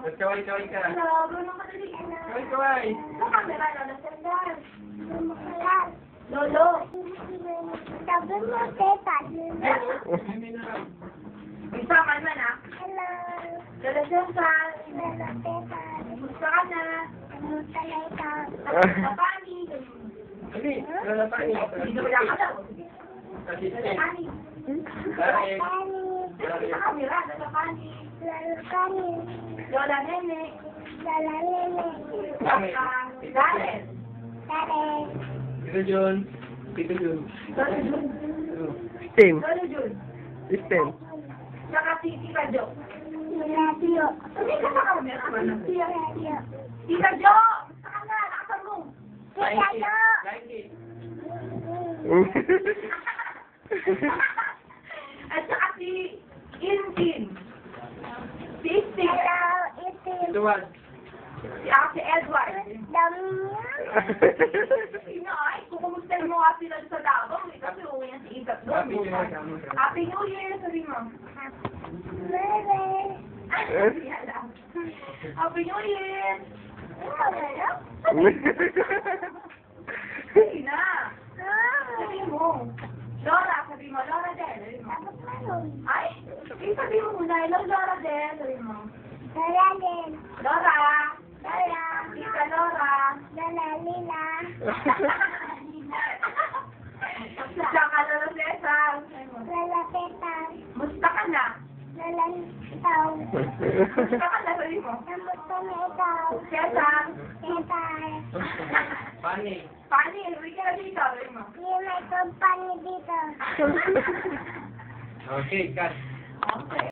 Kaway-kaway ka. Hello, Bruno Madali. Kaway-kaway. Sa camera, Lolo Sandal. Lolo. Sabi mo, teta. Isa ka naman ah. Hello. Lolo Sandal. Hello, teta. Gusto ka na. Ano talaga? Napani. Hindi, wala pa niya. Hindi wala ka daw. Kasi Napani. Dahil. Sa camera, Lolo Pani. Lalo kami. Lola Nene. Lala nene. Dahil. Tare. Tito Jun. Tito Jun. Lolo Jun. Steam. Lolo Jun. Steam. Saka si Tita Jo. Radio. Hindi ka sa camera. Radio. Tita Jo! Saka na, nakatarong. Tita Jo. At saka si Intin. Si Istin. Hello, itim. Tuwad. Si Edward. Dami. Sino ay, kukumustahin mo nga sila sa Davao. Kasi uwi yan si Ikat doon. Happy New Year. Happy New Year, sabi mo. Bebe. Ay, sabi alam. Happy New Year. Sabi na. Sabi mo. Laura, sabi mo. Laura din. Sabi mo. Ay, sabi mo muna. Hello, Laura din. Sabi mo. Lala din. Laura. Lala. Tita Laura. Lala Lila. Saka Lolo Cesar. Lala teta. Musta ka na? Lala ikaw. Musta ka na, sabi mo. Namusta na ikaw. Cesar. Teta. Pani. Pani, uwi ka na dito, sabi mo. Yung may company dito. Okay, cut. Okay.